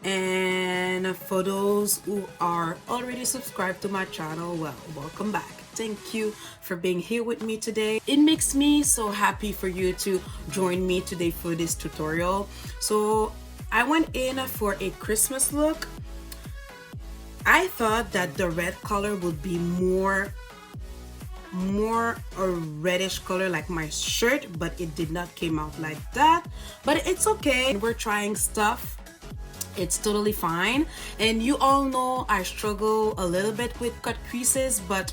and for those who are already subscribed to my channel, well, welcome back. Thank you for being here with me today. It makes me so happy for you to join me today for this tutorial. So I went in for a Christmas look. I thought that the red color would be more a reddish color like my shirt, but it did not came out like that. But it's okay, we're trying stuff, it's totally fine. And you all know I struggle a little bit with cut creases, but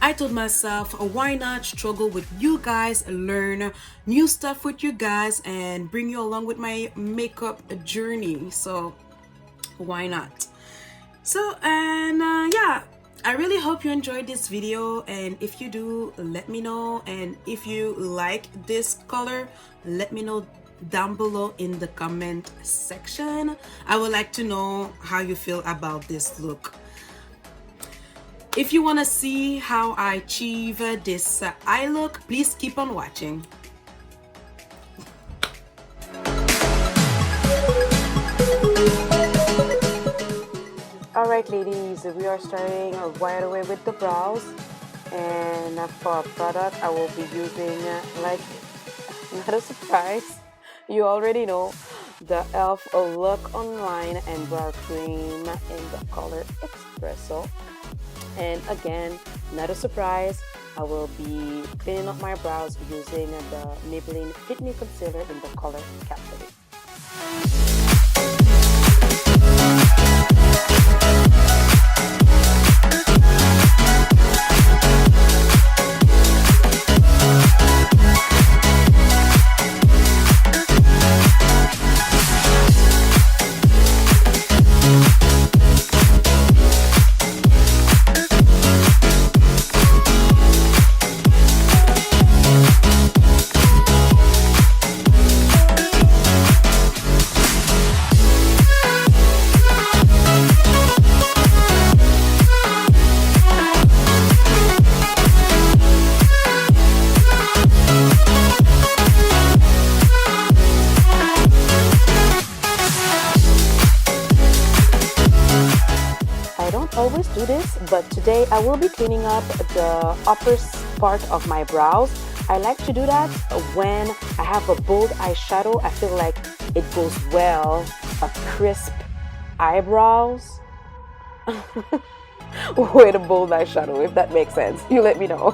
I told myself, why not struggle with you guys, learn new stuff with you guys, and bring you along with my makeup journey. So why not? So yeah, I really hope you enjoyed this video, and if you do, let me know. And if you like this color, let me know down below in the comment section. I would like to know how you feel about this look. If you want to see how I achieve this eye look, please keep on watching. Alright ladies, we are starting right away with the brows, and for our product I will be using, like, not a surprise, you already know, the e.l.f. Look Online and Brow Cream in the color Expresso. And again, not a surprise, I will be cleaning up my brows using the Maybelline Fit Me Concealer in the color Captivate. Always do this, but today I will be cleaning up the upper part of my brows. I like to do that when I have a bold eyeshadow. I feel like it goes well, a crisp eyebrows with a bold eyeshadow, if that makes sense. You let me know.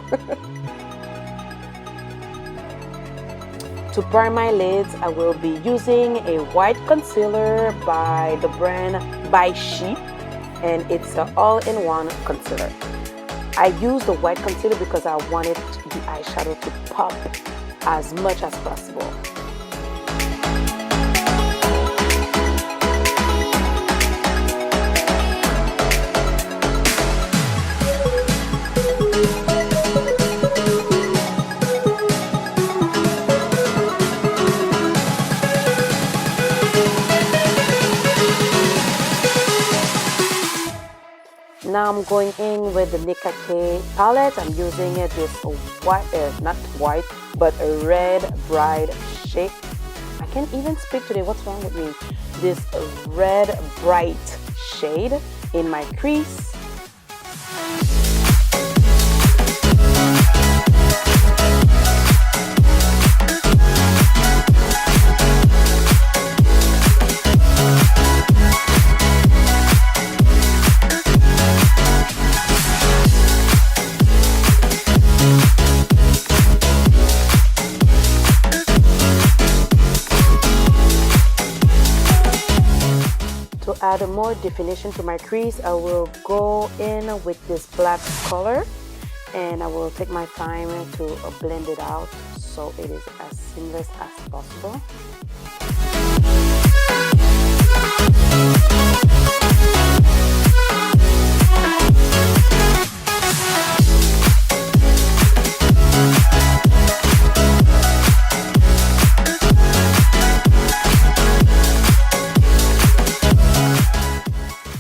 To prime my lids, I will be using a white concealer by the brand By Sheep, and it's an all-in-one concealer. I use the white concealer because I wanted the eyeshadow to pop as much as possible. Now I'm going in with the Nicka K palette. I'm using this white, not white, but a red bright shade. I can't even speak today. What's wrong with me? This red bright shade in my crease. To add more definition to my crease, I will go in with this black color, and I will take my time to blend it out so it is as seamless as possible.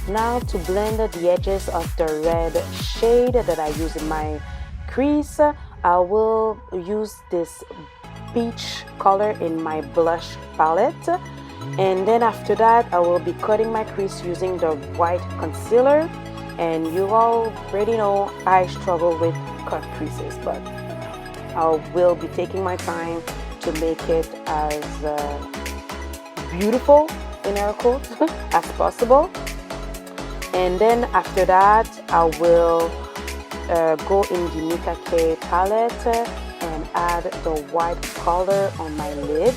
Now to blend the edges of the red shade that I use in my crease, I will use this peach color in my blush palette, And then after that, I will be cutting my crease using the white concealer. And you already know I struggle with cut creases, but I will be taking my time to make it as beautiful, in air quotes, as possible. And then after that, I will go in the Nicka K palette and add the white color on my lid.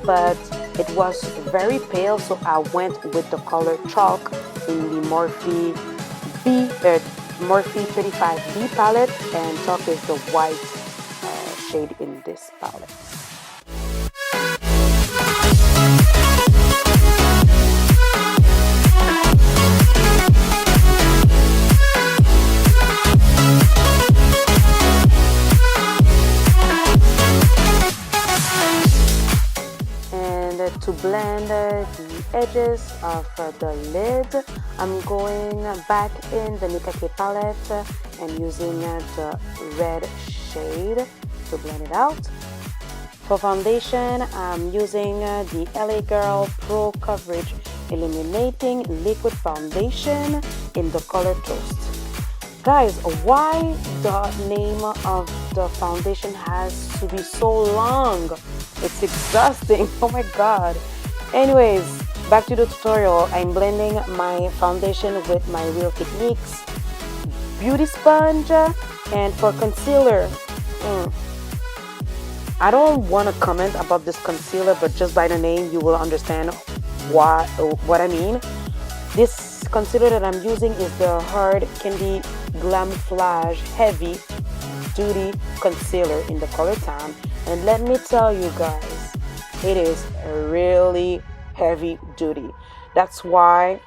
But it was very pale, so I went with the color chalk in the Morphe 35B palette, and chalk is the white shade in this palette. To blend the edges of the lid, I'm going back in the Nicka K palette and using the red shade to blend it out. For foundation, I'm using the LA Girl Pro Coverage Illuminating Liquid Foundation in the color Toast. Guys, why the name of the foundation has to be so long? It's exhausting. Oh my god. Anyways, back to the tutorial. I'm blending my foundation with my Real Techniques beauty sponge. And for concealer, I don't want to comment about this concealer, but just by the name you will understand what I mean. This concealer that I'm using is the Hard Candy Glamoflauge Heavy Duty Concealer in the color Tan. And let me tell you guys, it is really heavy duty. That's why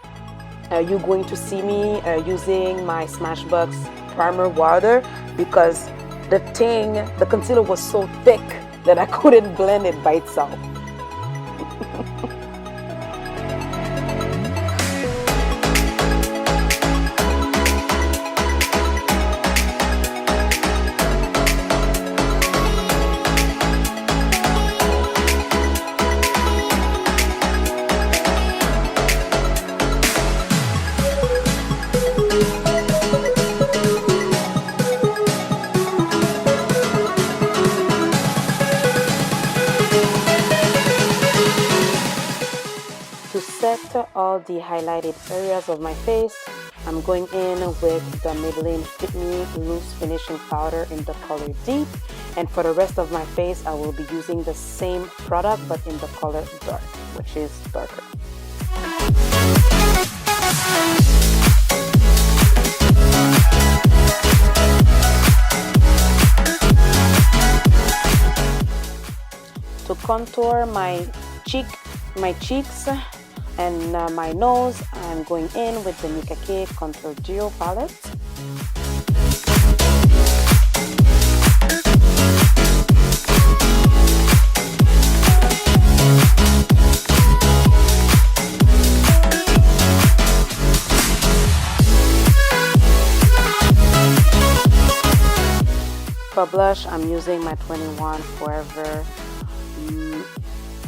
you're going to see me using my Smashbox primer water, because the concealer was so thick that I couldn't blend it by itself. Set all the highlighted areas of my face, I'm going in with the Maybelline Fit Me Loose Finishing Powder in the color Deep. And for the rest of my face, I will be using the same product but in the color Dark, which is darker. To contour my cheeks and my nose, I'm going in with the Nicka K Contour Duo palette. For blush, I'm using my 21 Forever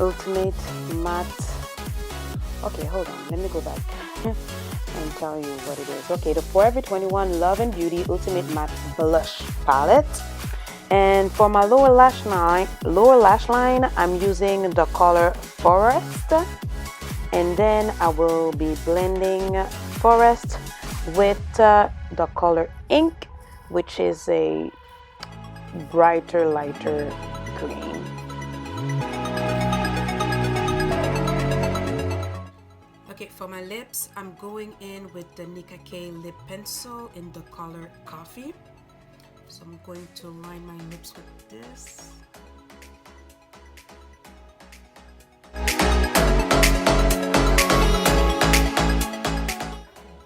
Ultimate Matte. Okay, hold on, let me go back and tell you what it is. Okay, the Forever 21 Love and Beauty Ultimate Matte Blush Palette. And for my lower lash line, I'm using the color Forest. And then I will be blending Forest with the color Ink, which is a brighter, lighter green. Okay, for my lips, I'm going in with the Nicka K Lip Pencil in the color Coffee. So I'm going to line my lips with this.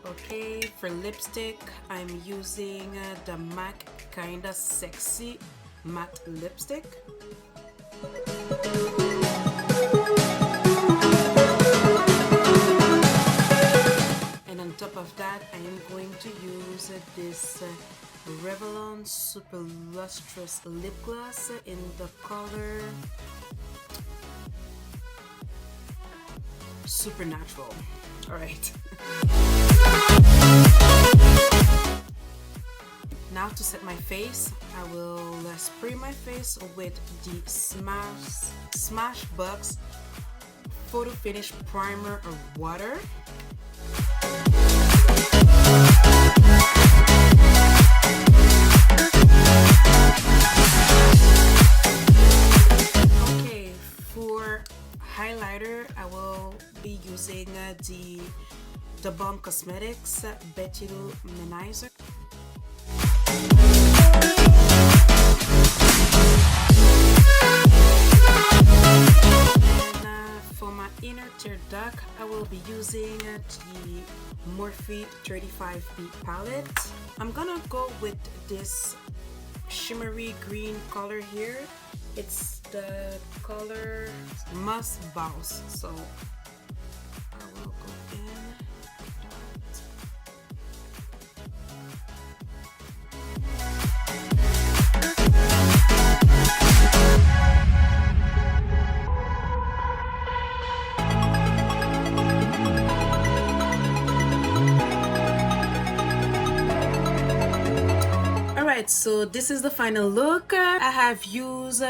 Okay, for lipstick, I'm using the MAC Kinda Sexy Matte Lipstick. And on top of that, I am going to use this Revlon Super Lustrous Lip Gloss in the color super natural. All right. Now to set my face, I will spray my face with the Smashbox Photo Finish Primer of water. Okay, for highlighter, I will be using the Bomb Cosmetics Illuminizer. For my inner tear duct, I will be using the MORPHE 35B palette. I'm gonna go with this shimmery green color here. It's the color Smashbox, so I will go in that. So this is the final look. I have used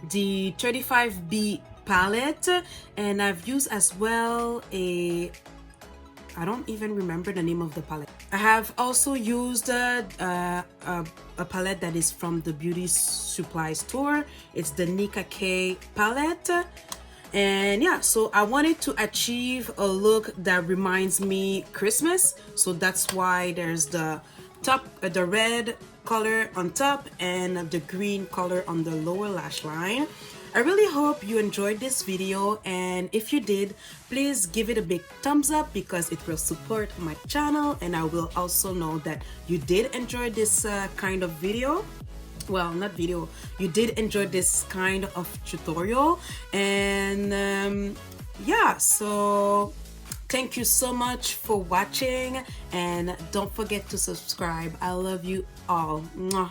the 35B palette, and I've used as well I don't even remember the name of the palette. I have also used a palette that is from the beauty supply store. It's the Nicka K palette. And yeah, so I wanted to achieve a look that reminds me Christmas. So that's why there's the red color on top and the green color on the lower lash line. I really hope you enjoyed this video, and if you did, please give it a big thumbs up because it will support my channel, and I will also know that you did enjoy this kind of video. Well, not video, you did enjoy this kind of tutorial. And yeah, so thank you so much for watching, and don't forget to subscribe. I love you all. Mwah.